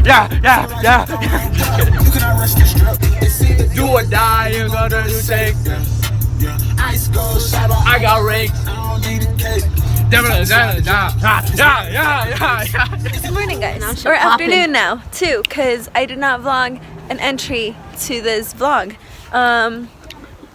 Do or die, you gotta do take. I got raked. Good morning, guys. Or afternoon now, too, because I did not vlog an entry to this vlog.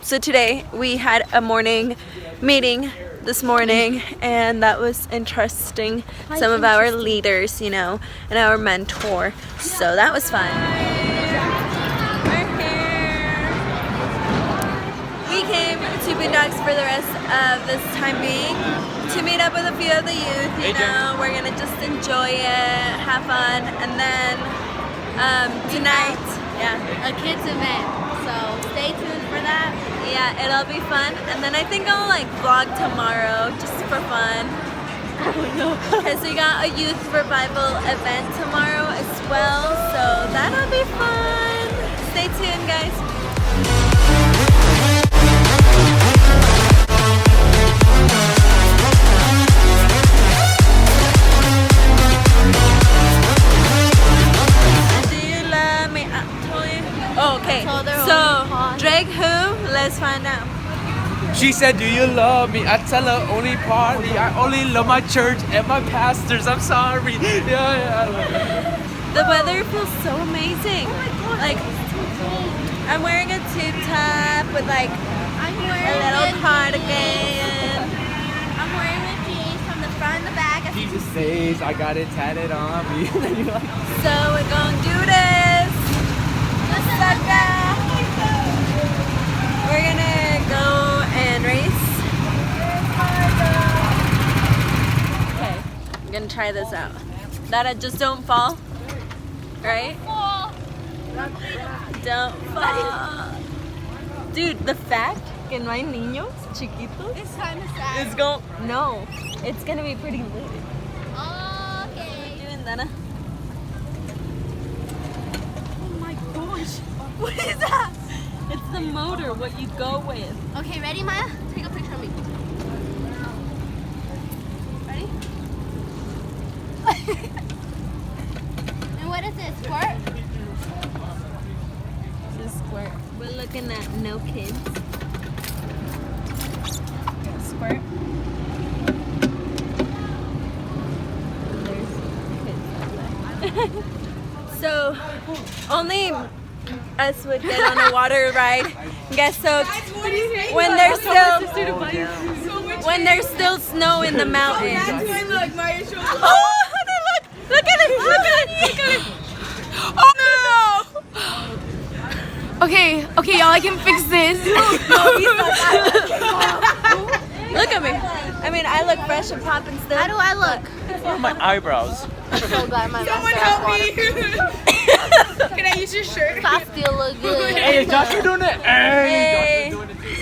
So today we had a morning meeting this morning, and that was interesting. Some of our leaders, you know, and our mentor. So that was fun. We're here. We came to Boondocks for the rest of this time being to meet up with a few of the youth. You know, we're gonna just enjoy it, have fun, and then tonight, a kids event. So stay tuned for that. Yeah, it'll be fun. And then I think I'll like vlog tomorrow just for fun. I don't know. Because we got a youth revival event tomorrow as well. So that'll be fun. Stay tuned, guys. Okay, so Drake who? Let's find out. She said, do you love me? I tell her only party. I only love my church and my pastors. I'm sorry. Yeah. The weather feels so amazing. Like, I'm wearing a tube top with like a little cardigan. I'm wearing the jeans from the front and the back. Jesus says I got it tatted on me. So we're gonna do this. We're gonna go and race. Okay, I'm gonna try this out. That I just don't fall, right? Don't fall. Dude, the fact que no hay niños chiquitos. It's kind of sad. It's going. No, it's gonna be pretty lit. Okay. Doing that. What is that? It's the motor, what you go with. Okay, ready, Maya? Take a picture of me. Ready? And what is this, squirt? This is squirt. We're looking at no kids. Squirt. There's kids. So, only us would get on a water ride, get soaked when there's still snow in the mountains. Oh, look at it! Oh no! Okay, y'all, I can fix this. Look at me. I mean, I look fresh and popping still. How do I look? My eyebrows. I'm so glad my Someone help me! Can I use your shirt? I still look good. Hey, Joshua doing it. Hey,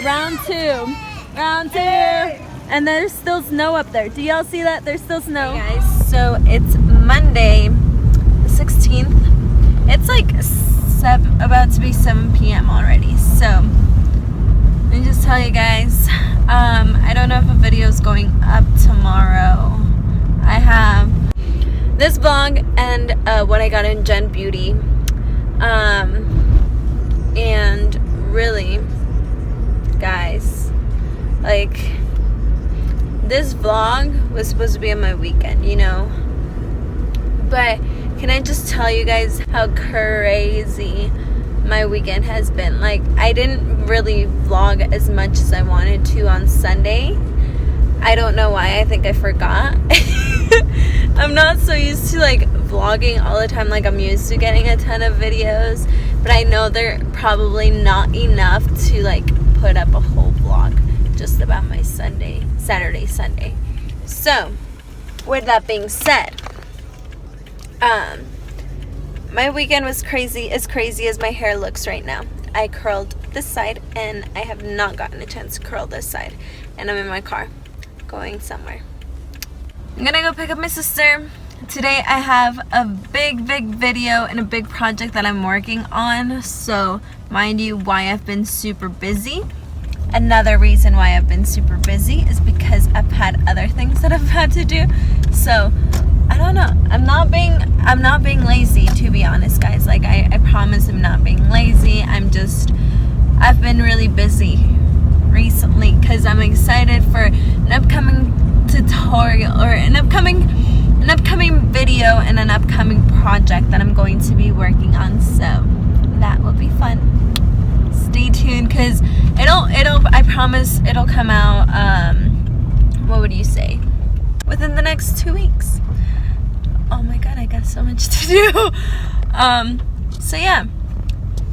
round two. And there's still snow up there. Do y'all see that? There's still snow. Hey guys, so it's Monday, the 16th. It's like about to be 7 p.m. already. So, let me just tell you guys, I don't know if a video is going up tomorrow. I have this vlog and what I got in Gen Beauty. And really, guys, like, this vlog was supposed to be on my weekend, you know? But can I just tell you guys how crazy my weekend has been? Like, I didn't really vlog as much as I wanted to on Sunday. I don't know why. I think I forgot. I'm not so used to like vlogging all the time. Like, I'm used to getting a ton of videos, but I know they're probably not enough to like put up a whole vlog just about my Saturday, Sunday. So, with that being said, my weekend was crazy as my hair looks right now. I curled this side and I have not gotten a chance to curl this side, and I'm in my car going somewhere. I'm gonna go pick up my sister. Today I have a big video and a big project that I'm working on, so mind you, why I've been super busy. Another reason why I've been super busy is because I've had other things that I've had to do. So I don't know, I'm not being lazy, to be honest, guys. Like, I promise I'm not being lazy. I've been really busy recently because I'm excited for an upcoming tutorial or an upcoming video and an upcoming project that I'm going to be working on. So that will be fun. Stay tuned because I promise it'll come out, what would you say, within the next 2 weeks. Oh my god, I got so much to do. So yeah,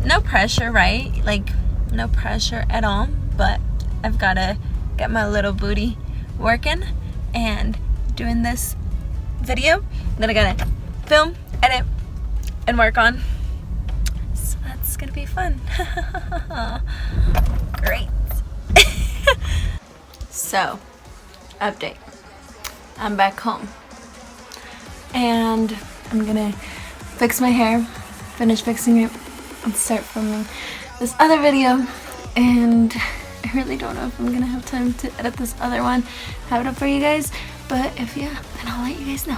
no pressure, right? Like, no pressure at all, but I've got to get my little booty working and doing this video that I gotta film, edit, and work on. So that's gonna be fun. Great. So, update. I'm back home. And I'm gonna fix my hair, finish fixing it, and start filming this other video. And I really don't know if I'm gonna have time to edit this other one, have it up for you guys. But if yeah, then I'll let you guys know.